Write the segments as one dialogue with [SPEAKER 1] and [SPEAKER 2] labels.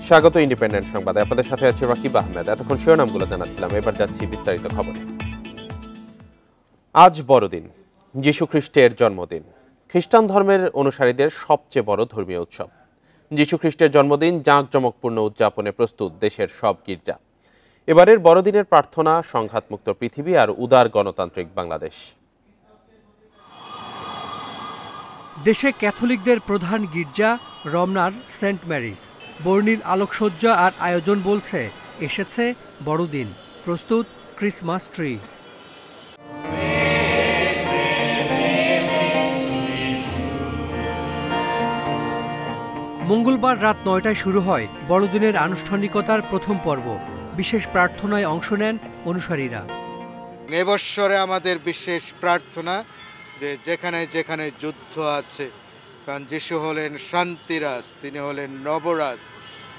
[SPEAKER 1] স্বাগত ইন্ডিপেন্ডেন্ট সংবাদে। আপনাদের সাথে আছে রাকিব আহমেদ। এতক্ষণ শিরোনামগুলো জানাচ্ছিলাম, এবার যাচ্ছি বিস্তারিত খবরে। আজ বড়দিন, যীশু খ্রিস্টের জন্মদিন। খ্রিস্টান ধর্মের অনুসারীদের সবচেয়ে বড় ধর্মীয় উৎসব। যীশু খ্রিস্টের জন্মদিন জাঁকজমকপূর্ণ উদযাপনে প্রস্তুত দেশের সব গির্জা। এবারের বড়দিনের প্রার্থনা সংঘাতমুক্ত পৃথিবী আর উদার গণতান্ত্রিক বাংলাদেশ।
[SPEAKER 2] দেশে ক্যাথলিকদের প্রধান গির্জা রমনার সেন্ট ম্যারিজ। বর্ণিল আলোকসজ্জা আর আয়োজন বলছে এসেছে বড়দিন, প্রস্তুত ক্রিসমাস ট্রি। মঙ্গলবার রাত ৯টায় শুরু হয় বড়দিনের আনুষ্ঠানিকতার প্রথম পর্ব। বিশেষ প্রার্থনায় অংশ নেন অনুসারীরা।
[SPEAKER 3] এবছরে আমাদের বিশেষ প্রার্থনা যে যেখানে যেখানে যুদ্ধ আছে, কারণ যিশু হলেন শান্তিরাজ, তিনি হলেন নবরাজ,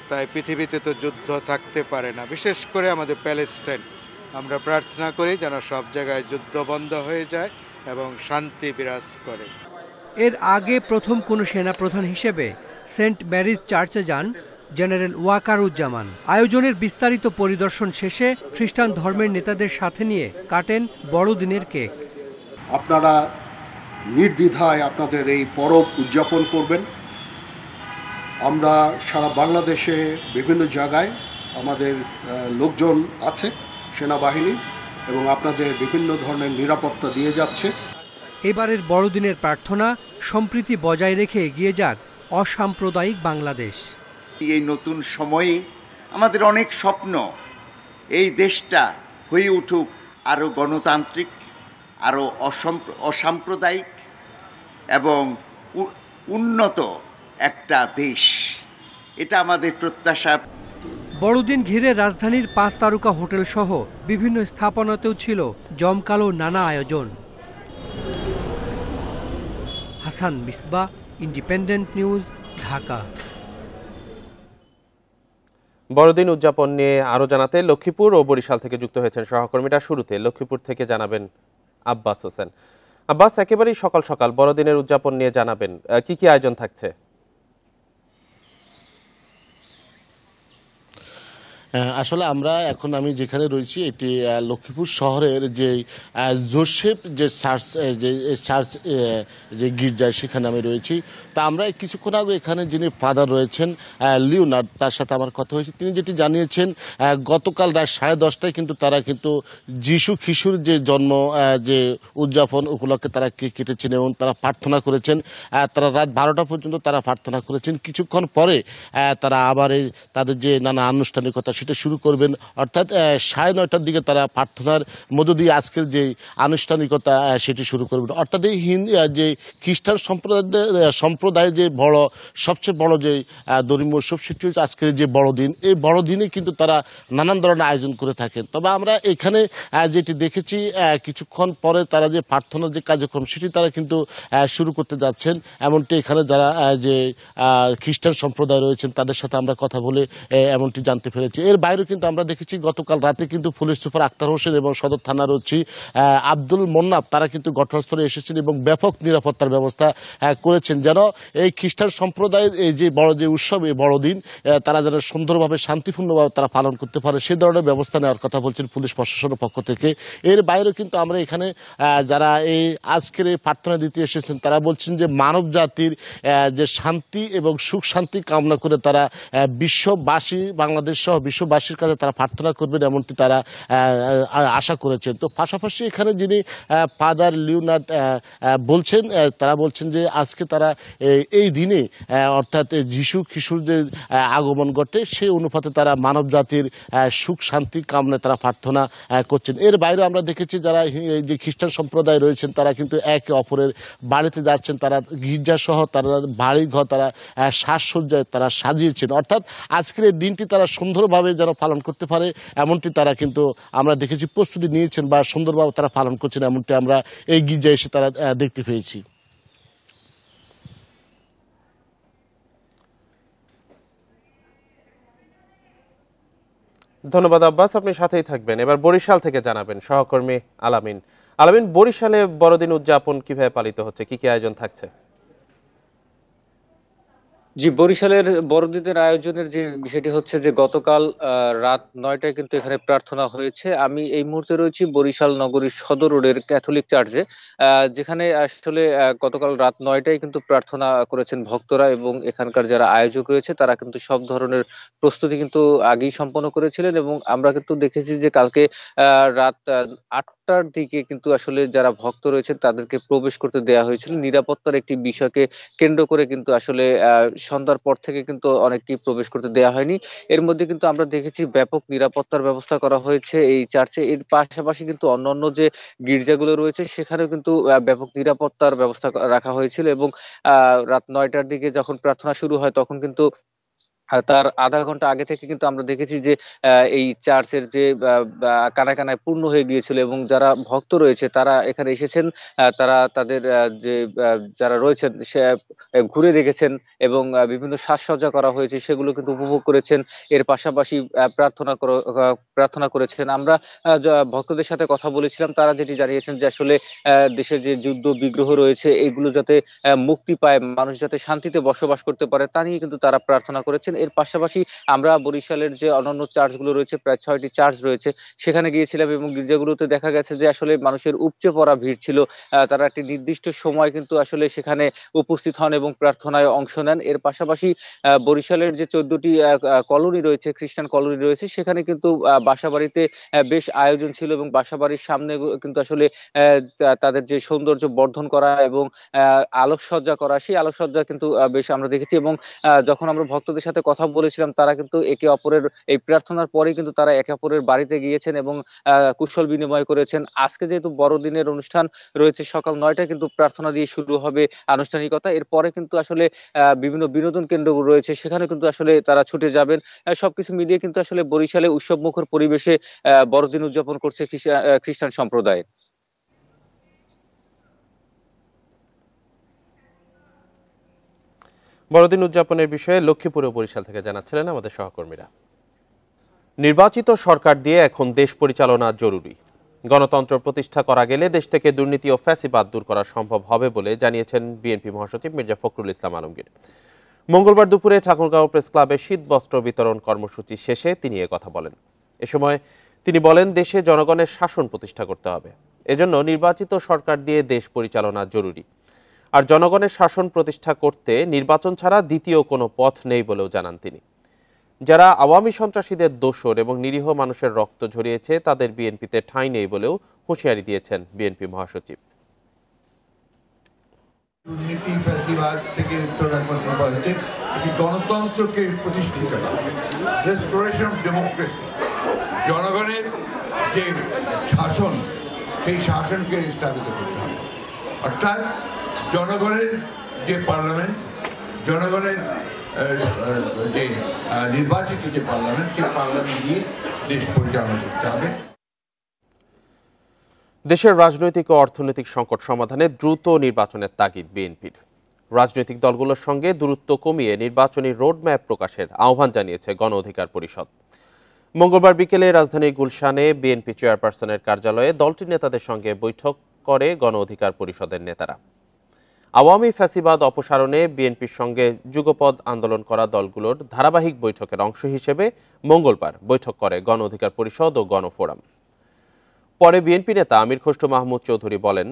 [SPEAKER 3] তাই পৃথিবীতে তো যুদ্ধ থাকতে পারে না। বিশেষ করে আমাদের প্যালেস্টাইন, আমরা প্রার্থনা করি যেন সব জায়গায় যুদ্ধ বন্ধ হয়ে যায় এবং শান্তি বিরাজ করে।
[SPEAKER 2] এর আগে প্রথম কোনো সেনাপ্রধান হিসেবে সেন্ট ম্যারিজ চার্চে যান জেনারেল ওয়াকারুজ্জামান। আয়োজনের বিস্তারিত পরিদর্শন শেষে খ্রিস্টান ধর্মের নেতাদের সাথে নিয়ে কাটেন বড়দিনের কেক।
[SPEAKER 4] আপনারা নির্দ্বিধায় আপনাদের এই পরব উদযাপন করবেন। আমরা সারা বাংলাদেশে বিভিন্ন জায়গায় আমাদের লোকজন আছে, সেনাবাহিনী, এবং আপনাদের বিভিন্ন ধরনের নিরাপত্তা দিয়ে যাচ্ছে।
[SPEAKER 2] এবারের বড়দিনের প্রার্থনা সম্প্রীতি বজায় রেখে এগিয়ে যাক অসাম্প্রদায়িক বাংলাদেশ।
[SPEAKER 5] এই নতুন সময়ে আমাদের অনেক স্বপ্ন, এই দেশটা হয়ে উঠুক আরও গণতান্ত্রিক, আরও অসাম্প্রদায়িক এবং উন্নত একটা দেশ। এটা আমাদের প্রত্যাশা।
[SPEAKER 2] বড়দিন ঘিরে রাজধানীর 5 তারকা হোটেল সহ বিভিন্ন স্থাপনাতেও ছিল জমকালো নানা আয়োজন। Hasan Misbah, independent news, Dhaka.
[SPEAKER 1] বড়দিন উদযাপন নিয়ে আরো জানাতে লক্ষ্মীপুর ও বরিশাল থেকে যুক্ত হয়েছেন সহকর্মীরা। শুরুতে লক্ষ্মীপুর থেকে জানাবেন আব্বাস হোসেন। আব্বাস, একেবারেই সকাল সকাল বড়দিনের উদযাপন নিয়ে জানাবেন, কি কি আয়োজন থাকছে?
[SPEAKER 6] আসলে আমি যেখানে রয়েছি এটি লক্ষ্মীপুর শহরের যে জোসেফ যে চার্চ যে গির্জায়, সেখানে আমি রয়েছি। তা আমরা কিছুক্ষণ আগে এখানে যিনি ফাদার রয়েছেন লিওনার্ড, তার সাথে আমার কথা হয়েছে। তিনি যেটি জানিয়েছেন, গতকাল রাত 10:30টায় কিন্তু তারা যীশু খ্রিস্টের যে জন্ম যে উদযাপন উপলক্ষে তারা কেক কেটেছেন এবং তারা প্রার্থনা করেছেন। তারা রাত 12টা পর্যন্ত তারা প্রার্থনা করেছেন। কিছুক্ষণ পরে তারা আবার তাদের যে নানা আনুষ্ঠানিকতা সেটা শুরু করবেন, অর্থাৎ 9:30টার দিকে তারা প্রার্থনার মধ্য দিয়ে আজকের যে আনুষ্ঠানিকতা সেটি শুরু করবেন। অর্থাৎ এই যে খ্রিস্টান সম্প্রদায়ের যে সবচেয়ে বড় যে ধর্মীয় উৎসব, সেটি হচ্ছে আজকের যে বড়দিন। এই বড়দিনে কিন্তু তারা নানান ধরনের আয়োজন করে থাকেন। তবে আমরা এখানে যেটি দেখেছি, কিছুক্ষণ পরে তারা যে প্রার্থনার যে কার্যক্রম সেটি তারা কিন্তু শুরু করতে যাচ্ছেন। এমনটি এখানে যারা যে খ্রিস্টান সম্প্রদায় রয়েছেন তাদের সাথে আমরা কথা বলে এমনটি জানতে পেরেছি। এর বাইরেও কিন্তু আমরা দেখেছি গতকাল রাতে কিন্তু পুলিশ সুপার আক্তার হোসেন এবং সদর থানার আব্দুল মোন্নাফ তারা কিন্তু ঘটনাস্থলে এসেছেন এবং ব্যাপক নিরাপত্তার ব্যবস্থা করেছেন, যেন এই খ্রিস্টান সম্প্রদায়ের এই যে বড় যে উৎসব, এই বড়দিন তারা যেন সুন্দরভাবে শান্তিপূর্ণভাবে তারা পালন করতে পারে, সেই ধরনের ব্যবস্থা নেওয়ার কথা বলছেন পুলিশ প্রশাসনের পক্ষ থেকে। এর বাইরেও কিন্তু আমরা এখানে যারা এই আজকের এই প্রার্থনা দিতে এসেছেন তারা বলছেন যে মানব জাতির যে শান্তি এবং সুখ শান্তি কামনা করে তারা বিশ্ববাসী, বাংলাদেশ সহ বিশ্ববাসীর কাছে তারা প্রার্থনা করবেন, এমনটি তারা আশা করেছেন। তো পাশাপাশি এখানে যিনি ফাদার লিওনার্ড বলছেন, তারা বলছেন যে আজকে তারা এই দিনে অর্থাৎ যীশু খ্রিস্টের যে আগমন ঘটে সেই অনুপাতে তারা মানব জাতির সুখ শান্তি কামনায় তারা প্রার্থনা করছেন। এর বাইরে আমরা দেখেছি যারা যে খ্রিস্টান সম্প্রদায় রয়েছেন তারা কিন্তু একে অপরের বাড়িতে যাচ্ছেন, তারা গির্জা সহ তারা বাড়ি ঘর তারা সাজসজ্জায় তারা সাজিয়েছেন। অর্থাৎ আজকের এই দিনটি তারা সুন্দরভাবে যেন পালন করতে পারে এমনটি তারা কিন্তু আমরা দেখেছি প্রস্তুতি নিয়েছেন বা সুন্দরভাবে তারা পালন করছেন, এমনটি আমরা এই গির্জায় এসে তারা দেখতে পেয়েছি।
[SPEAKER 1] ধন্যবাদ আব্বাস, আপনি সাথেই থাকবেন। এবার বরিশাল থেকে জানাবেন সহকর্মী আলামিন। আলামিন, বরিশালে বড়দিন উদযাপন কিভাবে পালিত হচ্ছে, কি কি আয়োজন থাকছে?
[SPEAKER 7] জি, বরিশালের বড়দিনের আয়োজনের যে বিষয়টি হচ্ছে যে গতকাল রাত ৯টায় কিন্তু এখানে প্রার্থনা হয়েছে। আমি এই মুহূর্তে রয়েছি বরিশাল নগরীর সদর রোডের ক্যাথলিক চার্চে, যেখানে আসলে গতকাল রাত ৯টায় কিন্তু প্রার্থনা করেছেন ভক্তরা, এবং এখানকার যারা আয়োজক রয়েছে তারা কিন্তু সব ধরনের প্রস্তুতি কিন্তু আগেই সম্পন্ন করেছিলেন। এবং আমরা কিন্তু দেখেছি যে কালকে রাত ৮টার দিকে কিন্তু আসলে যারা ভক্ত রয়েছেন তাদেরকে প্রবেশ করতে দেওয়া হয়েছিল। নিরাপত্তার একটি বিষয়কে কেন্দ্র করে কিন্তু আসলে সন্ধ্যার পর থেকে কিন্তু অনেককেই প্রবেশ করতে দেয়া হয়নি। এর মধ্যে কিন্তু আমরা দেখেছি ব্যাপক নিরাপত্তার ব্যবস্থা করা হয়েছে এই চার্চে। এর পাশাপাশি কিন্তু অন্যান্য যে গির্জাগুলো রয়েছে সেখানেও কিন্তু ব্যাপক নিরাপত্তার ব্যবস্থা রাখা হয়েছিল। এবং রাত ৯টার দিকে যখন প্রার্থনা শুরু হয় তখন কিন্তু তার আধা ঘন্টা আগে থেকে কিন্তু আমরা দেখেছি যে এই চার্চের যে কানায় কানায় পূর্ণ হয়ে গিয়েছিল, এবং যারা ভক্ত রয়েছে তারা এখানে এসেছেন। তারা তাদের যে যারা রয়েছেন সে ঘুরে দেখেছেন, এবং বিভিন্ন সাজসজ্জা করা হয়েছে সেগুলো কিন্তু উপভোগ করেছেন। এর পাশাপাশি প্রার্থনা করেছেন। আমরা ভক্তদের সাথে কথা বলেছিলাম, তারা যেটি জানিয়েছেন যে আসলে দেশের যে যুদ্ধ বিগ্রহ রয়েছে এগুলো যাতে মুক্তি পায়, মানুষ যাতে শান্তিতে বসবাস করতে পারে তা নিয়ে কিন্তু তারা প্রার্থনা করেছেন। এর পাশাপাশি আমরা বরিশালের যে অন্যান্য চার্চগুলো রয়েছে, প্রায় ৬টি চার্চ রয়েছে, সেখানে গিয়েছিলাম, এবং গির্জাগুলোতে দেখা গেছে যে আসলে মানুষের উপচে পড়া ভিড় ছিল। তারা একটি নির্দিষ্ট সময় কিন্তু আসলে সেখানে উপস্থিত হন এবং প্রার্থনায় অংশ নেন। এর পাশাপাশি বরিশালের যে ১৪টি কলোনি রয়েছে, খ্রিস্টান কলোনি রয়েছে, সেখানে কিন্তু বাসাবাড়িতে বেশ আয়োজন ছিল, এবং বাসাবাড়ির সামনে কিন্তু আসলে তাদের যে সৌন্দর্য বর্ধন করা এবং আলোকসজ্জা করা, সেই আলোকসজ্জা কিন্তু বেশ আমরা দেখেছি। এবং যখন আমরা ভক্তদের সাথে কথা বলেছিলাম তারা কিন্তু একে অপরের এই প্রার্থনার পরেই কিন্তু তারা একে অপরের বাড়িতে গিয়েছেন এবং কুশল বিনিময় করেছেন। আজকে যেহেতু বড়দিনের অনুষ্ঠান রয়েছে, সকাল ৯টায় কিন্তু প্রার্থনা দিয়ে শুরু হবে আনুষ্ঠানিকতা। এরপরে কিন্তু আসলে বিভিন্ন বিনোদন কেন্দ্র রয়েছে, সেখানে কিন্তু আসলে তারা ছুটে যাবেন। সবকিছু মিলিয়ে কিন্তু আসলে বরিশালে উৎসবমুখর পরিবেশে বড়দিন উদযাপন করছে খ্রিস্টান সম্প্রদায়।
[SPEAKER 1] বড়দিন উদযাপনের বিষয়ে লক্ষ্মীপুর ও বরিশাল থেকে জানাচ্ছিলেন আমাদের সহকর্মীরা। নির্বাচিত সরকার দিয়ে এখন দেশ পরিচালনা জরুরি। গণতন্ত্র প্রতিষ্ঠা করা গেলে দেশ থেকে দুর্নীতি ও ফ্যাসিবাদ দূর করা সম্ভব হবে বলে জানিয়েছেন বিএনপি মহাসচিব মির্জা ফখরুল ইসলাম আলমগীর। মঙ্গলবার দুপুরে ঠাকুরগাঁও প্রেস ক্লাবে শীত বস্ত্র বিতরণ কর্মসূচি শেষে তিনি কথা বলেন। এ সময় তিনি বলেন, দেশে জনগণের শাসন প্রতিষ্ঠা করতে হবে, এজন্য নির্বাচিত সরকার দিয়ে দেশ পরিচালনা জরুরি। আর জনগণের শাসন প্রতিষ্ঠা করতে নির্বাচন ছাড়া দ্বিতীয় কোনো পথ নেই বলেও জানান তিনি। যারা আওয়ামী সন্ত্রাসীদের দোসর এবং নিরীহ মানুষের রক্ত ঝরিয়েছে তাদের বিএনপিতে ঠাঁই নেই বলেও হুঁশিয়ারি দিয়েছেন বিএনপি মহাসচিব।
[SPEAKER 8] দুর্নীতি ফ্যাসিবাদ থেকে গণতন্ত্রকে প্রতিষ্ঠিত করা, রেস্টোরেশন অফ ডেমোক্রেসি, জনগণের যে শাসন সেই শাসনকে স্থাপিত করতে হবে। অর্থাৎ জনগণের যে পার্লামেন্ট, জনগণের যে নির্বাচিত যে পার্লামেন্ট, সেই পার্লামেন্ট দিয়ে দেশ পরিচালনা করতে হবে।
[SPEAKER 1] দেশের রাজনৈতিক ও অর্থনৈতিক সংকট সমাধানে দ্রুত নির্বাচনের তাগিদ বিএনপির। রাজনৈতিক দলগুলোর সঙ্গে দূরত্ব কমিয়ে নির্বাচনী রোডম্যাপ প্রকাশের আহ্বান জানিয়েছে গণ অধিকার পরিষদ। মঙ্গলবার বিকেলে রাজধানীর গুলশানে বিএনপি চেয়ারপারসনের কার্যালয়ে দলটির নেতাদের সঙ্গে বৈঠক করে গণ অধিকার পরিষদের নেতারা। আওয়ামী ফ্যাসিবাদ অপসারণে বিএনপির সঙ্গে যুগপৎ আন্দোলন করা দলগুলোর ধারাবাহিক বৈঠকের অংশ হিসেবে মঙ্গলবার বৈঠক করে গণ অধিকার পরিষদ ও গণফোরাম। পরে বিএনপি নেতা আমির খসরু মাহমুদ চৌধুরী বলেন,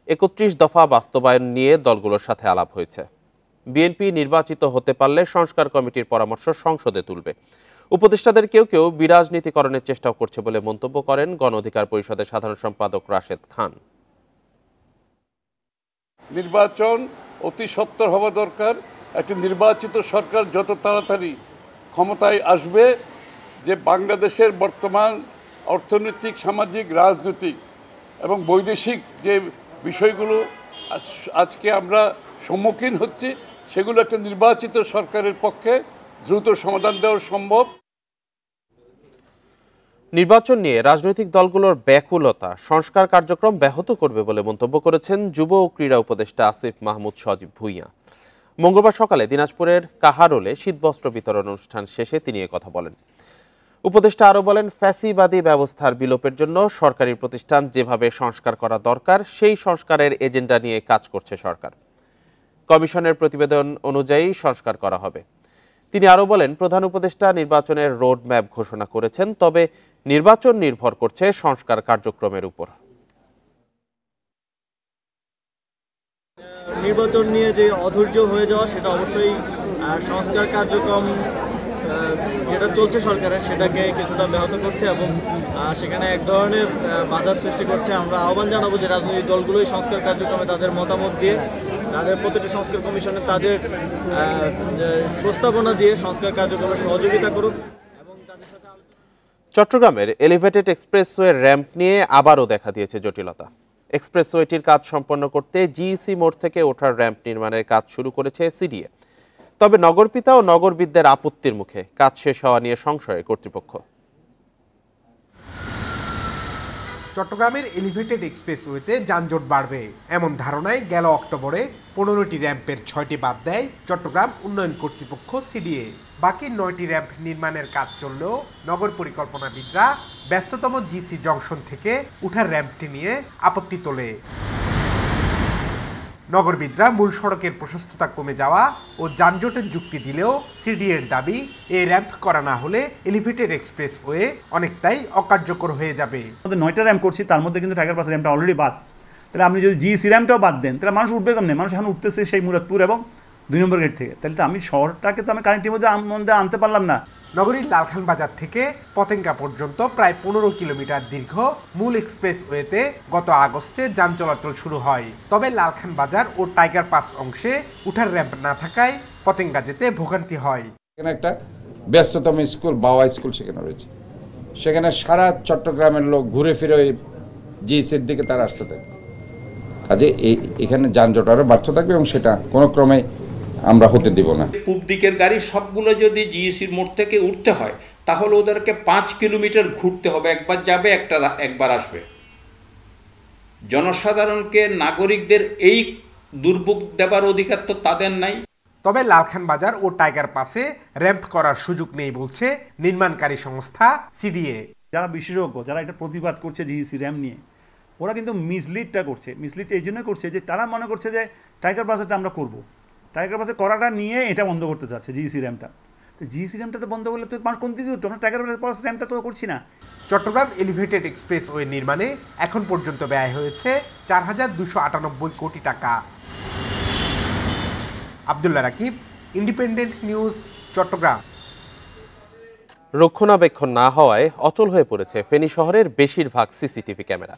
[SPEAKER 1] ৩১ দফা বাস্তবায়ন নিয়ে দলগুলোর সাথে আলাপ হয়েছে। বিএনপি নির্বাচিত হতে পারলে সংস্কার কমিটির পরামর্শ সংসদে তুলবে। উপদেষ্টাদের কেউ কেউ বিরাজনীতিকরণের চেষ্টাও করছে বলে মন্তব্য করেন গণ অধিকার পরিষদের সাধারণ সম্পাদক রাশেদ খান।
[SPEAKER 9] নির্বাচন অতি সত্বর হওয়া দরকার। একটি নির্বাচিত সরকার যত তাড়াতাড়ি ক্ষমতায় আসবে, যে বাংলাদেশের বর্তমান অর্থনৈতিক, সামাজিক, রাজনৈতিক এবং বৈদেশিক যে বিষয়গুলো আজকে আমরা সম্মুখীন হচ্ছি, সেগুলো একটা নির্বাচিত সরকারের পক্ষে দ্রুত সমাধান দেওয়া সম্ভব।
[SPEAKER 1] নির্বাচন নিয়ে রাজনৈতিক দলগুলোর ব্যাকুলতা সংস্কার কার্যক্রম ব্যাহত করবে বলে মন্তব্য করেছেন যুব ও ক্রীড়া উপদেষ্টা আসিফ মাহমুদ সজীব ভুঁইয়া। মঙ্গলবার সকালে দিনাজপুরের কাহারোলে শীতবস্ত্র বিতরণ অনুষ্ঠান শেষে তিনি কথা বলেন। উপদেষ্টা আরও বলেন, ফ্যাসিবাদী ব্যবস্থার বিলোপের জন্য সরকারি প্রতিষ্ঠান যেভাবে সংস্কার করা দরকার সেই সংস্কারের এজেন্ডা নিয়ে কাজ করছে সরকার। কমিশনের প্রতিবেদন অনুযায়ী সংস্কার করা হবে। তিনি আরও বলেন, প্রধান উপদেষ্টা নির্বাচনের রোড ম্যাপ ঘোষণা করেছেন, তবে নির্বাচন নির্ভর করছে সংস্কার কার্যক্রমের উপর।
[SPEAKER 10] নির্বাচন নিয়ে যে অধৈর্য হয়ে যাওয়া, সেটা অবশ্যই সংস্কার কার্যক্রম যেটা চলছে সরকারের, সেটাকে কিছুটা ব্যাহত করছে এবং সেখানে এক ধরনের বাধার সৃষ্টি করছে। আমরা আহ্বান জানাবো যে রাজনৈতিক দলগুলোই সংস্কার কার্যক্রমে তাদের মতামত দিয়ে, তাদের প্রতিটি সংস্কার কমিশনে তাদের প্রস্তাবনা দিয়ে সংস্কার কার্যক্রমে সহযোগিতা করুক।
[SPEAKER 1] চট্টগ্রামের এলিভেটেড এক্সপ্রেসওয়ে র্যাম্প নিয়ে আবারও দেখা দিয়েছে জটিলতা। এক্সপ্রেসওয়েটির কাজ সম্পন্ন করতে জিইসি মোড় থেকে ওঠার র্যাম্প নির্মাণের কাজ শুরু করেছে সিডিএ। তবে নগরপিতা ও নগরবিদদের আপত্তির মুখে কাজ শেষ হওয়া নিয়ে সংশয়ে কর্তৃপক্ষ।
[SPEAKER 11] চট্টগ্রামের এলিভেটেড এক্সপ্রেসওয়েতে যানজট বাড়বে এমন ধারণায় গেল অক্টোবরে 15টি র্যাম্পের 6টি বাদ দেয় চট্টগ্রাম উন্নয়ন কর্তৃপক্ষ সিডিএ। বাকি 9টি র্যাম্প নির্মাণের কাজ চললেও নগর পরিকল্পনাবিদরা ব্যস্ততম জিসি জংশন থেকে উঠার র্যাম্পটি নিয়ে আপত্তি তোলে। নগরবিদরা মূল সড়কের প্রশস্ততা কমে যাওয়া ও যানজটের যুক্তি দিলেও সিডিএর দাবি, এই র্যাম্প করা না হলে এলিভেটেড এক্সপ্রেসওয়ে অনেকটাই অকার্যকর হয়ে যাবে।
[SPEAKER 12] আমাদের 9টা র্যাম্প করছি, তার মধ্যে কিন্তু টাইগার পাস র্যাম্পটা অলরেডি বাদ। তাহলে আপনি যদি জিসি র্যাম্পটাও বাদ দেন, তাহলে মানুষ উঠবে কেমনে? মানুষ এখন উঠতেছে সেই মুরাদপুর এবং 2 নম্বর গেট থেকে। তাহলে তো আমি শহরটাকে তো আমি কানেক্টির মধ্যে আনতে পারলাম না।
[SPEAKER 11] নগরীর লালখান বাজার থেকে পতেঙ্গা পর্যন্ত প্রায় 15 কিলোমিটার দীর্ঘ মূল এক্সপ্রেসওয়েতে গত আগস্টে যান চলাচল শুরু হয়। তবে লালখান বাজার ও টাইগার পাস অংশে উঠার র্যাম্প না থাকায় পতেঙ্গা যেতে ভোগান্তি হয়।
[SPEAKER 13] এখানে একটা ব্যস্ততম স্কুল, বাওয়া স্কুল সেখানে রয়েছে। সেখানে সারা চট্টগ্রামের লোক ঘুরে ফিরে ওই জিএসির দিকে তারা আসতে থাকে। কাজে এখানে যানজট আরও বাড়তে থাকবে এবং সেটা কোনো ক্রমে আমরা হতে দিব না।
[SPEAKER 14] পূব দিকের গাড়ি সবগুলো যদি জিইসির মোড় থেকে উঠতে হয়, তাহলে ওদেরকে 5 কিলোমিটার ঘুরতে হবে। একবার যাবে, একবার আসবে। জনসাধারণকে, নাগরিকদের এই দুর্ভোগ দেবার অধিকার তো তাদের নাই।
[SPEAKER 11] তবে লালখান বাজার ও টাইগার পাসে র্যাম্প করার সুযোগ নেই বলছে নির্মাণকারী সংস্থা সিডিএ।
[SPEAKER 12] যারা বিশেষজ্ঞ, যারা এটা প্রতিবাদ করছে জিইসি র্যাম্প নিয়ে, ওরা কিন্তু মিসলিডটা করছে। মিসলিডটা এই জন্য করছে যে তারা মনে করছে যে টাইগার পাসটা আমরা করব, টাইগার পাসে করাটা নিয়ে এটা বন্ধ করতে চাচ্ছে জিইসি র্যাম্পটা। তো জিইসি র্যাম্পটা তো বন্ধ করলে তো মানুষ কোন দিকে উঠবে? আমরা টাইগার পাস র্যাম্পটা তো করছি না।
[SPEAKER 11] চট্টগ্রাম এলিভেটেড এক্সপ্রেসওয়ে নির্মাণে এখন পর্যন্ত ব্যয় হয়েছে 4,298 কোটি টাকা। Abdullah Rakib, independent news, Chattogram.
[SPEAKER 1] রক্ষণাবেক্ষণ না হওয়ায় অচল হয়ে পড়েছে ফেনী শহরের বেশিরভাগ সিসিটিভি ক্যামেরা।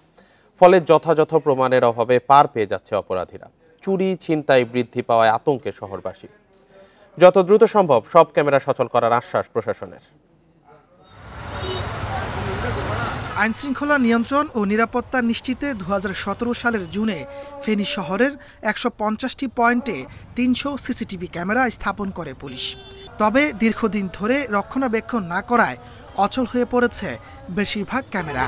[SPEAKER 1] ফলে যথাযথ প্রমাণের অভাবে পার পেয়ে যাচ্ছে অপরাধীরা। চুরি, ছিনতাই বৃদ্ধি পাওয়ায় আতঙ্কে শহরবাসী। যত দ্রুত সম্ভব সব ক্যামেরা সচল করার আশ্বাস প্রশাসনের।
[SPEAKER 15] আইনশৃঙ্খলা নিয়ন্ত্রণ ও নিরাপত্তা নিশ্চিতে 2017 সালের জুনে ফেনী শহরের 150টি পয়েন্টে 300 সিসিটিভি ক্যামেরা স্থাপন করে পুলিশ। তবে দীর্ঘদিন ধরে রক্ষণাবেক্ষণ না করায় অচল হয়ে পড়েছে বেশিরভাগ ক্যামেরা।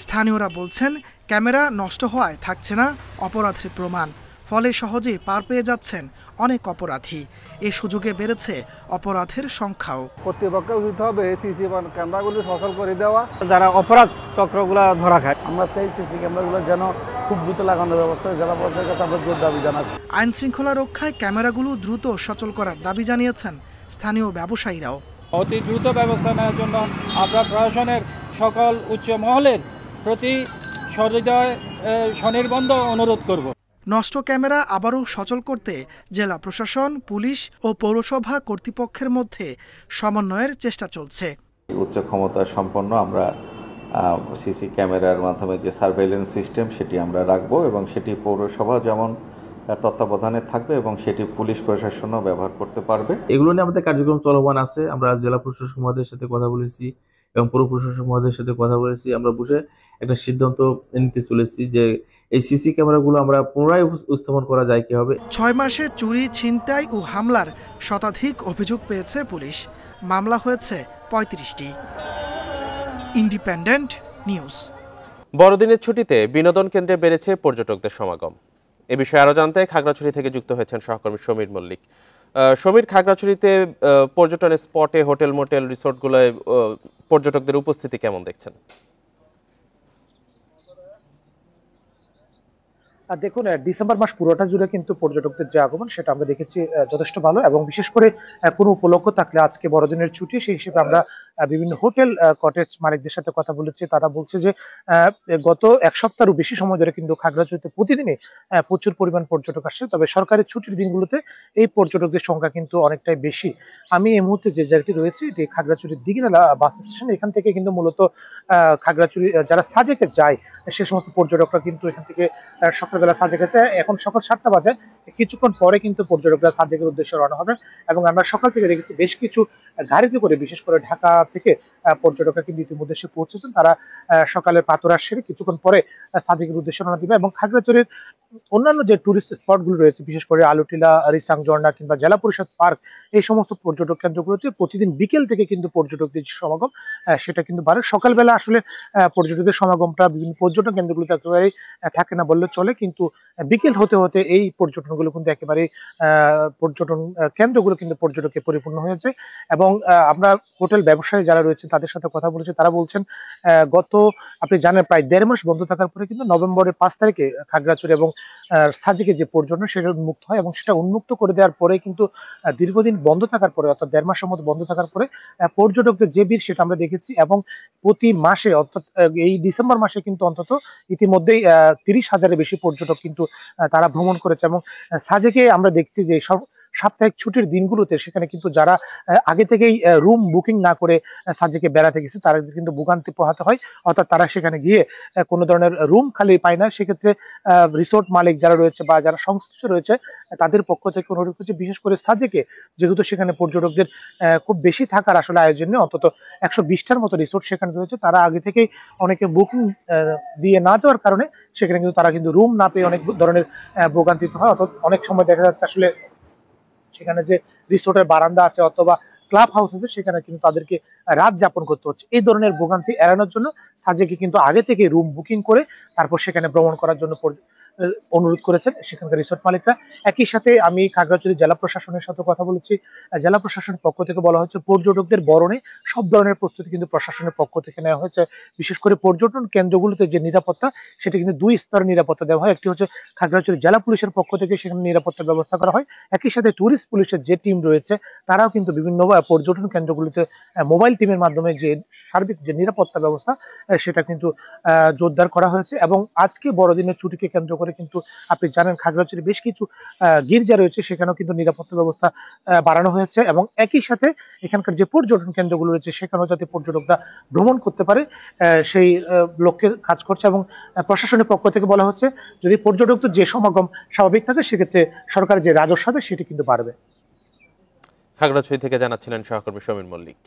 [SPEAKER 15] স্থানীয়রা বলছেন, ক্যামেরা নষ্ট হওয়ায় থাকছে না অপরাধের প্রমাণ, ফলে সহজেই পার পেয়ে যাচ্ছেন অনেক অপরাধী। এ সুযোগে বেড়েছে অপরাধের সংখ্যাও।
[SPEAKER 16] কর্তৃপক্ষে উচিত হবে সিসি ক্যামেরাগুলো সচল করে দেওয়া, যারা অপরাধ চক্রগুলো ধরা খায়। আমরা চাই সিসি ক্যামেরাগুলো যেন খুব দ্রুত লাগানোর ব্যবস্থা জেলা প্রশাসনের কাছে আমরা জোর দাবি জানাচ্ছি।
[SPEAKER 15] আইন শৃঙ্খলা রক্ষায় ক্যামেরাগুলো দ্রুত সচল করার দাবি জানিয়েছেন স্থানীয় ব্যবসায়ীরাও।
[SPEAKER 16] অতি দ্রুত ব্যবস্থা নেওয়ার জন্য আমরা প্রশাসনের সকল উচ্চ মহলের প্রতি সহৃদয় স্বনির্বন্ধ অনুরোধ করব।
[SPEAKER 15] নষ্ট ক্যামেরা আবারও সচল করতে জেলা প্রশাসন, পুলিশ ও পৌরসভা কর্তৃপক্ষের মধ্যে সমন্বয়ের চেষ্টা চলছে।
[SPEAKER 17] উচ্চ ক্ষমতা সম্পন্ন আমরা সিসি ক্যামেরার মাধ্যমে যে সার্ভেইলেন্স সিস্টেম সেটি আমরা রাখবো এবং সেটি পৌরসভা যেমন তার তত্ত্বাবধানে থাকবে এবং সেটি পুলিশ প্রশাসনও ব্যবহার করতে পারবে।
[SPEAKER 18] এগুলো নিয়ে আমাদের কার্যক্রম চলমান আছে। আমরা জেলা প্রশাসক মহোদয়ের সাথে কথা বলেছি এবং পৌর প্রশাসক মহোদয়ের সাথে কথা বলেছি। আমরা বসে একটা সিদ্ধান্ত নিতে চলেছি যে এই সিসি ক্যামেরাগুলো আমরা পুনরায় স্থাপন করা যায় কিভাবে।
[SPEAKER 15] 6 মাসে চুরি, ছিনতাই ও হামলার শতাধিক অভিযোগ পেয়েছে পুলিশ। মামলা হয়েছে 35টি। Independent news.
[SPEAKER 1] বড়দিনের ছুটিতে বিনোদন কেন্দ্রে বেড়েছে পর্যটকদের সমাগম। এ বিষয়ে আরো জানতে খাগড়াছড়ি থেকে যুক্ত হয়েছেন সহকর্মী সমীর মল্লিক। সমীর, খাগড়াছড়িতে পর্যটন স্পটে, হোটেল, মোটেল, রিসোর্টগুলোয় পর্যটকদের উপস্থিতি কেমন দেখছেন?
[SPEAKER 19] দেখুন, ডিসেম্বর মাস পুরোটা জুড়ে কিন্তু পর্যটকদের যে আগমন সেটা আমরা দেখেছি যথেষ্ট ভালো, এবং বিশেষ করে কোনো উপলক্ষ থাকলে আজকে বড়দিনের ছুটি সেই হিসেবে আমরা বিভিন্ন হোটেল কটেজ মালিকদের সাথে কথা বলেছি। তারা বলছে যে গত এক সপ্তাহেরও বেশি সময় ধরে কিন্তু খাগড়াছড়িতে প্রতিদিনই প্রচুর পরিমাণ পর্যটক আসে, তবে সরকারি ছুটির দিনগুলোতে এই পর্যটকদের সংখ্যা কিন্তু অনেকটাই বেশি। আমি এই মুহূর্তে যে জায়গাটি রয়েছে এটি খাগড়াছড়ির দিঘিনালা বাস স্টেশন। এখান থেকে কিন্তু মূলত খাগড়াছড়ি যারা সাজেকে যায় সে সমস্ত পর্যটকরা কিন্তু এখান থেকে সকালবেলা সাজেকে যায়। এখন সকাল 7টা বাজে, কিছুক্ষণ পরে কিন্তু পর্যটকরা সাজেকের উদ্দেশ্যে রওনা হবে, এবং আমরা সকাল থেকে দেখেছি বেশ কিছু গাড়িতে করে বিশেষ করে ঢাকা থেকে পর্যটকরা কিন্তু ইতিমধ্যে এসে পৌঁছেছেন। তারা সকালে পাতরা সেরে কিছুক্ষণ পরে সাজেকের উদ্দেশ্যে রওনা দিবে, এবং খাগড়াছড়ির অন্যান্য যে টুরিস্ট স্পট গুলো রয়েছে বিশেষ করে আলুটিলা, রিসাং ঝর্ণা কিংবা জেলা পরিষদ পার্ক, এই সমস্ত পর্যটক কেন্দ্রগুলোতে প্রতিদিন বিকেল থেকে কিন্তু পর্যটকদের যে সমাগম সেটা কিন্তু বাড়ে। সকালবেলা আসলে পর্যটকদের সমাগমটা বিভিন্ন পর্যটন কেন্দ্রগুলোতে একেবারেই থাকে না বললে চলে, কিন্তু বিকেল হতে হতে এই পর্যটনগুলো কিন্তু একেবারেই পর্যটন কেন্দ্রগুলো কিন্তু পর্যটকে পরিপূর্ণ হয়েছে। এবং আমরা হোটেল ব্যবসায়ী যারা রয়েছে তাদের সাথে কথা বলেছি, তারা বলছেন গত আপনি জানেন প্রায় 1.5 মাস বন্ধ থাকার পরে কিন্তু নভেম্বরের 5 তারিখে খাগড়াছড়ি এবং সাজেকে যে পর্যটন সেটা উন্মুক্ত হয়, এবং সেটা উন্মুক্ত করে দেওয়ার পরে কিন্তু দীর্ঘদিন বন্ধ থাকার পরে অর্থাৎ 1.5 মাসের মতো বন্ধ থাকার পরে পর্যটকদের যে ভিড় সেটা আমরা দেখেছি, এবং প্রতি মাসে অর্থাৎ এই ডিসেম্বর মাসে কিন্তু অন্তত ইতিমধ্যেই 30,000-এর বেশি পর্যটক কিন্তু তারা ভ্রমণ করেছে। এবং সাজেকে আমরা দেখছি যে সব সাপ্তাহিক ছুটির দিনগুলোতে সেখানে কিন্তু যারা আগে থেকেই রুম বুকিং না করে সাজেকে বেড়াতে গেছে তারা কিন্তু ভোগান্তি পোহাতে হয়, অর্থাৎ তারা সেখানে গিয়ে কোনো ধরনের রুম খালি পায় না। সেক্ষেত্রে রিসোর্ট মালিক যারা রয়েছে বা যারা সংশ্লিষ্ট রয়েছে তাদের পক্ষ থেকে অনুরোধ করছে, বিশেষ করে সাজেকে যেহেতু সেখানে পর্যটকদের খুব বেশি থাকার আসলে আয়োজন নেই, অন্তত 120টার মতো রিসোর্ট সেখানে রয়েছে, তারা আগে থেকেই অনেকে বুকিং দিয়ে না যাওয়ার কারণে সেখানে কিন্তু তারা কিন্তু রুম না পেয়ে অনেক ধরনের ভোগান্তিতে হয়। অর্থাৎ অনেক সময় দেখা যাচ্ছে আসলে সেখানে যে রিসোর্টের বারান্দা আছে অথবা ক্লাব হাউস আছে সেখানে কিন্তু তাদেরকে রাত যাপন করতে হচ্ছে। এই ধরনের ভোগান্তি এড়ানোর জন্য সাজেকে কিন্তু আগে থেকে রুম বুকিং করে তারপর সেখানে ভ্রমণ করার জন্য অনুরোধ করেছেন সেখানকার রিসোর্ট মালিকরা। একই সাথে আমি খাগড়াছড়ি জেলা প্রশাসনের সাথে কথা বলেছি। জেলা প্রশাসনের পক্ষ থেকে বলা হচ্ছে পর্যটকদের বরণে সব ধরনের প্রস্তুতি কিন্তু প্রশাসনের পক্ষ থেকে নেওয়া হয়েছে। বিশেষ করে পর্যটন কেন্দ্রগুলোতে যে নিরাপত্তা সেটা কিন্তু 2 স্তরের নিরাপত্তা দেওয়া হয়। একটি হচ্ছে খাগড়াছড়ি জেলা পুলিশের পক্ষ থেকে সেখানে নিরাপত্তার ব্যবস্থা করা হয়, একই সাথে ট্যুরিস্ট পুলিশের যে টিম রয়েছে তারাও কিন্তু বিভিন্ন পর্যটন কেন্দ্রগুলিতে মোবাইল টিমের মাধ্যমে যে সার্বিক যে নিরাপত্তা ব্যবস্থা সেটা কিন্তু জোরদার করা হয়েছে। এবং আজকে বড়দিনের ছুটিকে কেন্দ্র করে কিন্তু আপনি জানেন খাগড়াছড়ি বেশ কিছু গির্জা রয়েছে, সেখানেও কিন্তু নিরাপত্তা ব্যবস্থা বাড়ানো হয়েছে, এবং একই সাথে এখানকার যে পর্যটন কেন্দ্রগুলো রয়েছে সেখানেও যাতে পর্যটকরা ভ্রমণ করতে পারে সেই লক্ষ্যে কাজ করছে। এবং প্রশাসনের পক্ষ থেকে বলা হচ্ছে যদি পর্যটকদের যে সমাগম স্বাভাবিক থাকে সেক্ষেত্রে সরকারের যে রাজস্ব আছে সেটি কিন্তু বাড়বে।
[SPEAKER 1] খাগড়াছড়ি থেকে জানাচ্ছিলেন সহকর্মী সমীর মল্লিক।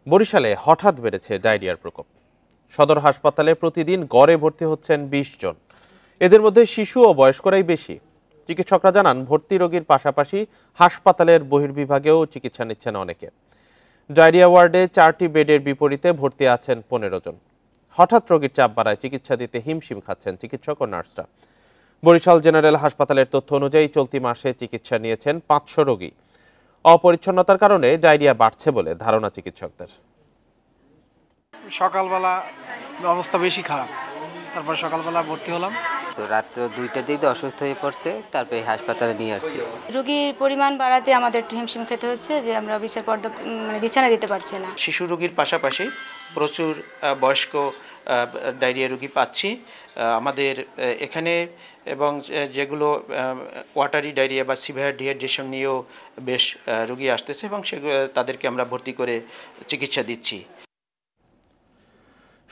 [SPEAKER 1] বরিশালে হঠাৎ বেড়েছে ডায়রিয়ার প্রকোপ। সদর হাসপাতালে প্রতিদিন গড়ে ভর্তি হচ্ছেন 20 জন, এদের মধ্যে শিশু ও বয়স্করাই বেশি। চিকিৎসকরা জানান ভর্তি রোগীর পাশাপাশি হাসপাতালের বহির্বিভাগেও চিকিৎসা নিচ্ছেন অনেকে। ডায়রিয়া ওয়ার্ডে 4টি বেডের বিপরীতে ভর্তি আছেন 15 জন। হঠাৎ রোগীর চাপ বাড়ায় চিকিৎসা দিতে হিমশিম খাচ্ছেন চিকিৎসক ও নার্সরা। বরিশাল জেনারেল হাসপাতালের তথ্য অনুযায়ী চলতি মাসে চিকিৎসা নিয়েছেন 500 রোগী। অপরিচ্ছন্নতার কারণে ডায়রিয়া বাড়ছে বলে ধারণা চিকিৎসকদের।
[SPEAKER 20] সকালবেলা অবস্থা বেশি খারাপ, তারপর সকালবেলা ভর্তি হলাম,
[SPEAKER 21] তো রাত 2টার দিকে অসুস্থ হয়ে পড়ছে, তারপরে হাসপাতালে নিয়ে আসছি।
[SPEAKER 22] রোগীর পরিমাণ বাড়াতে আমাদের একটু হিমশিম খেতে হচ্ছে যে আমরা বিছানা দিতে পারছি না।
[SPEAKER 23] শিশু রোগীর পাশাপাশি প্রচুর বয়স্ক ডায়রিয়া রোগী পাচ্ছি আমাদের এখানে, এবং যেগুলো ওয়াটারি ডায়রিয়া বা সিভিয়ার ডিহাইড্রেশন নিয়েও বেশ রোগী আসতেছে, এবং সেগুলো তাদেরকে আমরা ভর্তি করে চিকিৎসা দিচ্ছি।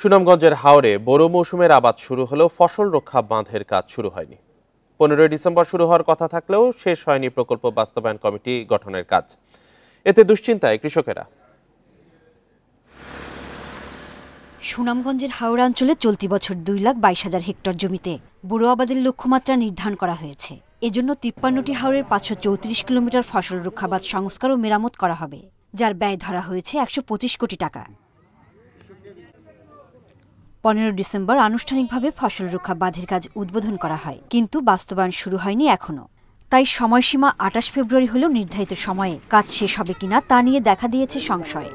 [SPEAKER 1] সুনামগঞ্জের হাওরে বোরো মৌসুমের আবাদ শুরু হলেও ফসল রক্ষা বাঁধের কাজ শুরু হয়নি। 15 ডিসেম্বর শুরু হওয়ার কথা থাকলেও শেষ হয়নি প্রকল্প বাস্তবায়ন কমিটি গঠনের কাজ। এতে দুশ্চিন্তায় কৃষকেরা।
[SPEAKER 24] সুনামগঞ্জের হাওড়া অঞ্চলে চলতি বছর 2,22,000 হেক্টর জমিতে বোরো আবাদের লক্ষ্যমাত্রা নির্ধারণ করা হয়েছে। এজন্য 53টি হাওরের 534 কিলোমিটার ফসল রক্ষা বাঁধ সংস্কার ও মেরামত করা হবে, যার ব্যয় ধরা হয়েছে 125 কোটি টাকা। 15 ডিসেম্বর আনুষ্ঠানিকভাবে ফসল রক্ষা বাঁধের কাজ উদ্বোধন করা হয়, কিন্তু বাস্তবায়ন শুরু হয়নি এখনো। তাই সময়সীমা 28 ফেব্রুয়ারি হলেও নির্ধারিত সময়ে কাজ শেষ হবে কিনা তা নিয়ে দেখা দিয়েছে সংশয়।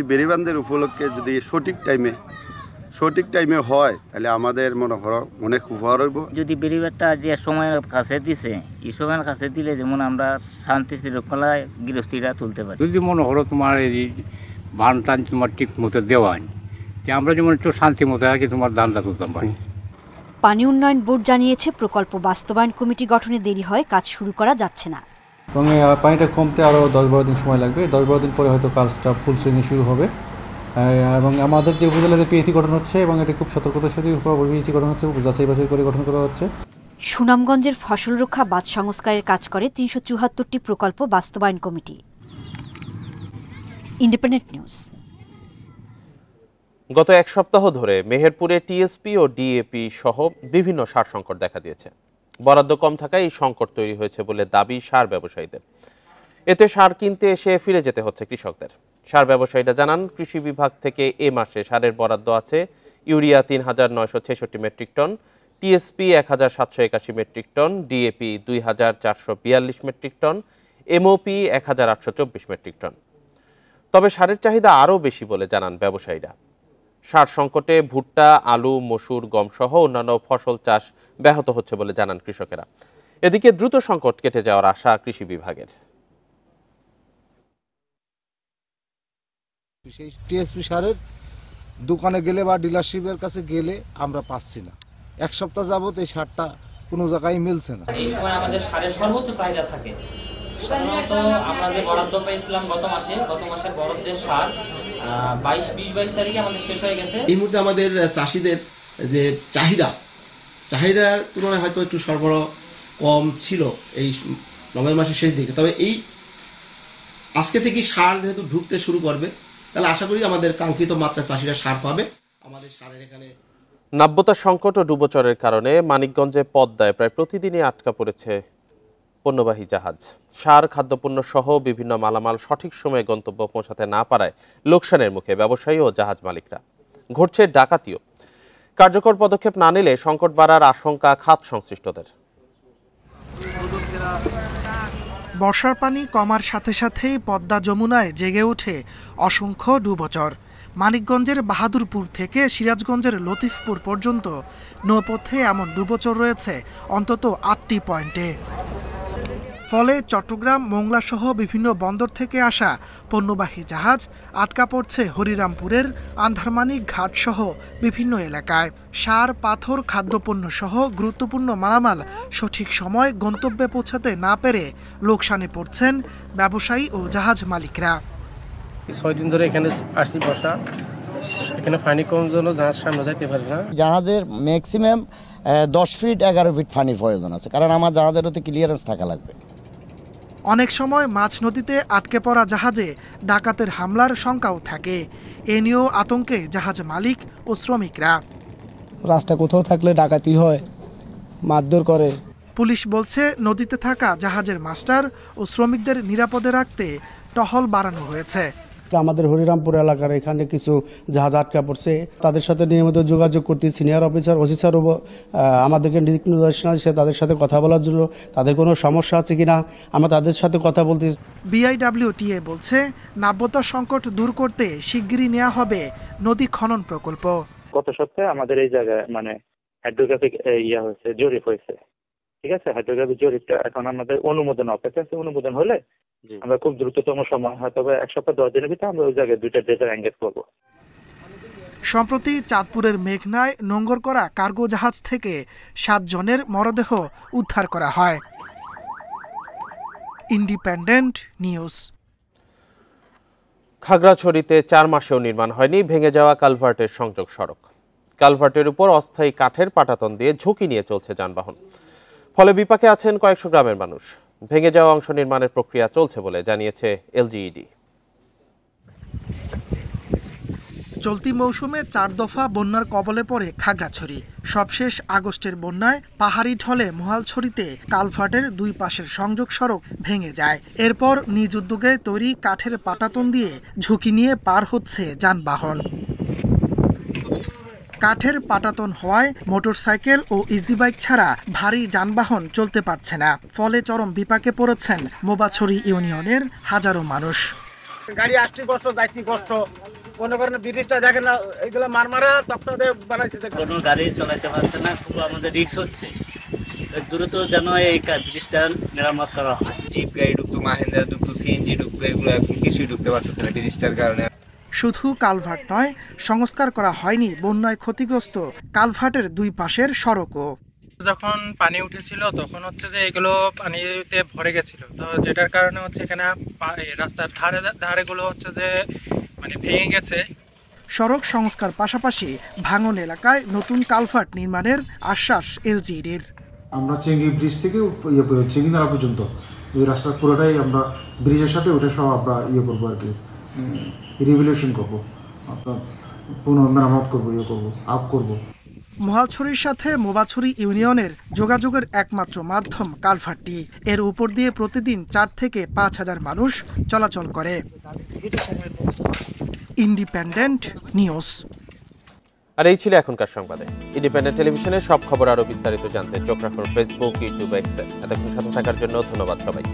[SPEAKER 25] বেড়িবান্ধের উপলক্ষে যদি সঠিক টাইমে
[SPEAKER 2] সঠিক টাইমে হয় তাহলে আমাদের মনে করো অনেক উপকার হইব।
[SPEAKER 3] যদি বেরিবারটা যে সময়ের কাছে দিছে এই সময়ের কাছে দিলে যেমন আমরা শান্তি শৃঙ্খলায় গৃহস্থীরা তুলতে পারি।
[SPEAKER 4] যদি মনে করো তোমার এই বান টান তোমার ঠিক মতো দেওয়া যে আমরা যেমন একটু শান্তি মতো আগে তোমার ধানটা তুলতাম পারি।
[SPEAKER 24] পানি উন্নয়ন বোর্ড জানিয়েছে প্রকল্প বাস্তবায়ন কমিটি গঠনে দেরি হয় কাজ শুরু করা যাচ্ছে না।
[SPEAKER 5] এবং পানিটা কমতে আরও 10-12 দিন সময় লাগবে। 10-12 দিন পরে হয়তো কাজটা ফুল সুইংয়ে শুরু হবে। এবং আমাদের যে উপজেলাতে পিএসি গঠন হচ্ছে এবং এটা খুব সতর্কতার সাথে পিএসি গঠন হচ্ছে, যাচাই বাছাই করে গঠন করা হচ্ছে।
[SPEAKER 24] সুনামগঞ্জের ফসল রক্ষা বাঁধ সংস্কারের কাজ করে 374টি প্রকল্প বাস্তবায়ন কমিটি। Independent news.
[SPEAKER 1] গত এক সপ্তাহ ধরে মেহেরপুরে টিএসপি ও ডিএপি সহ বিভিন্ন সার সংকট দেখা দিয়েছে। বরাদ্দ কম থাকায় এই সংকট তৈরি হয়েছে বলে দাবি সার ব্যবসায়ীদের। এতে সার কিনতে এসে ফিরে যেতে হচ্ছে কৃষকদের। সার ব্যবসায়ীরা জানান, কৃষি বিভাগ থেকে এ মাসে সারের বরাদ্দ আছে ইউরিয়া ৩,৯৬৬ মেট্রিক টন, টিএসপি ১,৭৮১ মেট্রিক টন, ডিএপি ২,৪৪২ মেট্রিক টন, এমওপি ১,৮২৪ মেট্রিক টন। তবে সারের চাহিদা আরও বেশি বলে জানান ব্যবসায়ীরা। সার সংকটে ভুট্টা, আলু, মসুর, গম সহ অন্যান্য ফসল চাষ ব্যাহত হচ্ছে বলে জানান কৃষকেরা। এদিকে দ্রুত সংকট কেটে যাওয়ার আশা কৃষি বিভাগের।
[SPEAKER 25] টিএসপি সারের দোকানে গেলে বা ডিলারশিপের কাছে গেলে আমরা পাচ্ছি না। এক সপ্তাহ যাবত এই সারটা কোনো জায়গায় মিলছে না।
[SPEAKER 26] এই সময় আমাদের সারের সর্বোচ্চ চাহিদা থাকে। সাধারণত আমরা যে বরাদ্দ পেয়েছিলাম গত মাসের বরাদ্দের সার 20-22 তারিখে আমাদের শেষ হয়ে গেছে।
[SPEAKER 27] এই মুহূর্তে আমাদের চাষিদের যে চাহিদার তুলনায় হয়তো একটু সরবরাহ কম ছিল এই নভেম্বর মাসের শেষ দিকে। তবে এই আজকে থেকে সার যেহেতু ঢুকতে শুরু করবে, তাহলে আশা করি আমাদের কাঙ্ক্ষিত মাত্রা চাষিরা সার পাবে। আমাদের সারের এখানে
[SPEAKER 1] নাব্যতা সংকট ও ডুবোচরের কারণে মানিকগঞ্জে পদ্মায় প্রায় প্রতিদিনই আটকা পড়েছে পণ্যবাহী জাহাজ। সার, খাদ্যপণ্য সহ বিভিন্ন মালামাল সঠিক সময়ে গন্তব্য পৌঁছাতে না পারায় লোকসানের মুখে ব্যবসায়ী ও জাহাজ মালিকরা। ঘটছে ডাকাতিও। কার্যকর পদক্ষেপ না নিলে সংকট বাড়ার আশঙ্কা খাত সংশ্লিষ্টদের।
[SPEAKER 15] বর্ষার পানি কমার সাথে সাথেই পদ্মা যমুনায় জেগে ওঠে অসংখ্য ডুবোচর। মানিকগঞ্জের বাহাদুরপুর থেকে সিরাজগঞ্জের লতিফপুর পর্যন্ত নৌপথে এমন ডুবোচর রয়েছে অন্তত 8টি পয়েন্টে। ফলে চট্টগ্রাম, মোংলা সহ বিভিন্ন বন্দর থেকে আসা পণ্যবাহী জাহাজ আটকা পড়ছে হরিরামপুরের আন্ধারমানিক ঘাট সহ বিভিন্ন এলাকায়। সার, পাথর, খাদ্যপণ্য সহ গুরুত্বপূর্ণ মালামাল সঠিক সময় গন্তব্যে পৌঁছাতে না পেরে লোকসানে পড়ছেন ব্যবসায়ী ও জাহাজ মালিকরা।
[SPEAKER 28] 6 দিন ধরে এখানে আসছি বসা, এখানে পানি কম জন্য জাহাজ সামনে যাইতে পারে না।
[SPEAKER 29] জাহাজের ম্যাক্সিমাম 10 ফিট 11 ফিট পানির প্রয়োজন আছে, কারণ আমার জাহাজের ওতে ক্লিয়ারেন্স থাকা লাগবে।
[SPEAKER 15] অনেক সময় মাঝ নদীতে আটকে পড়া জাহাজে ডাকাতের হামলার শঙ্কাও থাকে। এ নিয়েও আতঙ্কে জাহাজ মালিক ও শ্রমিকরা।
[SPEAKER 16] রাস্তা কোথাও থাকলে ডাকাতি হয়, মারধর করে।
[SPEAKER 15] পুলিশ বলছে, নদীতে থাকা জাহাজের মাস্টার ও শ্রমিকদের নিরাপদে রাখতে টহল বাড়ানো হয়েছে।
[SPEAKER 16] আমাদের হরিরামপুর এলাকার এখানে কিছু জাহাজ আটকা পড়ছে, তাদের সাথে নিয়মিত যোগাযোগ করতে সিনিয়র অফিসার, ওসি স্যারও আমাদেরকে নির্দেশনা দিচ্ছে তাদের সাথে কথা বলার জন্য, তাদের কোনো সমস্যা আছে কিনা আমরা তাদের সাথে কথা বলতে।
[SPEAKER 15] বিআইডব্লিউটিএ বলছে, নাব্যতা সংকট দূর করতে শিগগিরই নেওয়া হবে নদী খনন প্রকল্প।
[SPEAKER 30] গত সপ্তাহে আমাদের এই জায়গায় হাইড্রোগ্রাফিক হয়েছে, জরিপ হয়েছে। ঠিক আছে, হাইড্রোগ্রাফিক জরিপটা এখন আমাদের অনুমোদন অপেক্ষা আছে। অনুমোদন হলে আমরা খুব দ্রুততম সময়, হয়তো 1 সপ্তাহ 10 দিনের ভিতরে আমরা ওই জায়গায় 2টা ড্রেজার এঙ্গেজ করব।
[SPEAKER 15] সম্প্রতি চাঁদপুরের মেঘনায় নোঙ্গর করা কার্গো জাহাজ থেকে 7 জনের মরদেহ উদ্ধার করা হয়। Independent news.
[SPEAKER 1] খাগড়াছড়িতে 4 মাসেও নির্মাণ হয়নি ভেঙে যাওয়া কালভার্টের সংযোগ সড়ক। কালভার্টের উপর অস্থায়ী কাঠের পাটাতন দিয়ে ঝুঁকি নিয়ে চলছে যানবাহন। ফলে বিপাকে আছেন কয়েকশো গ্রামের মানুষ। ভেঙে যাওয়া অংশ নির্মাণের প্রক্রিয়া চলছে বলে জানিয়েছে এলজিইডি।
[SPEAKER 15] চলতি মৌসুমে 4 দফা বন্যার কবলে পড়ে খাগড়াছড়ি। সবশেষ আগস্টের বন্যায় পাহাড়ি ঢলে মহালছড়িতে কালভার্টের 2 পাশের সংযোগ সড়ক ভেঙে যায়। এরপর নিজ উদ্যোগে তৈরি কাঠের পাটাতন দিয়ে ঝুঁকি নিয়ে পার হচ্ছে যানবাহন। কাঠের পাটাতন হওয়ায় মোটরসাইকেল ও ইজি বাইক ছাড়া ভারী যানবাহন চলতে পারছে না। ফলে চরম বিপাকে পড়েছেন মোবাছড়ি ইউনিয়নের হাজারো মানুষ।
[SPEAKER 31] গাড়ি আসতে কষ্ট, যাইতে কষ্ট,
[SPEAKER 20] মনে করেন ব্রিজটা দেখেন না, এগুলো মারমারা তক্তা দিয়ে বানাইছে।
[SPEAKER 6] কোনো গাড়ি চলাইতে পারছে না, খুব আমাদের রিস্ক হচ্ছে। দ্রুত যেন এই ব্রিজটা মেরামত করা হয়।
[SPEAKER 7] জিপ গাড়ি ঢুকতো, মাহেন্দ্রা ঢুকতো, সিএনজি ঢুকতো, এগুলো এখন কিছুই ঢুকতে পারতেছে না ব্রিজটার কারণে।
[SPEAKER 15] শুধু কালভার্ট নয়, সংস্কার করা হয়নি বন্যায় ক্ষতিগ্রস্ত কালভার্টের দুই পাশের সড়কও।
[SPEAKER 28] যখন পানি উঠেছিল তখন হচ্ছে যে এগুলো পানিতে ভরে গেছিল, তো যেটার কারণে হচ্ছে এখানে রাস্তার ধারেগুলো হচ্ছে যে মানে ভেঙে গেছে।
[SPEAKER 15] সড়ক সংস্কার পাশাপাশি ভাঙন এলাকায় নতুন কালভার্ট নির্মাণের আশ্বাস এলজিইডির।
[SPEAKER 8] আমরা চেঙ্গি ব্রিজ থেকে চেঙ্গি নালা পর্যন্ত এই রাস্তার পুরোটাই আমরা ব্রিজের সাথে ওটা সব আমরা করবো আর কি, রিভ্যালুয়েশন করবো, আপনার পুনঃমেরামত করবো, করবো, আপ করবো।
[SPEAKER 15] মহালছড়ির সাথে মোবাছড়ি ইউনিয়নের যোগাযোগের একমাত্র মাধ্যম কালভার্টটি। এর উপর দিয়ে প্রতিদিন 4 থেকে 5,000 মানুষ চলাচল করে। Independent news.
[SPEAKER 1] আর এই ছিল এখনকার সংবাদে। ইন্ডিপেন্ডেন্ট টেলিভিশনের সব খবর আরো বিস্তারিত জানতে চোখ রাখুন ফেসবুক, ইউটিউব, এক্সে। এতক্ষণ সাথে থাকার জন্য ধন্যবাদ সবাইকে।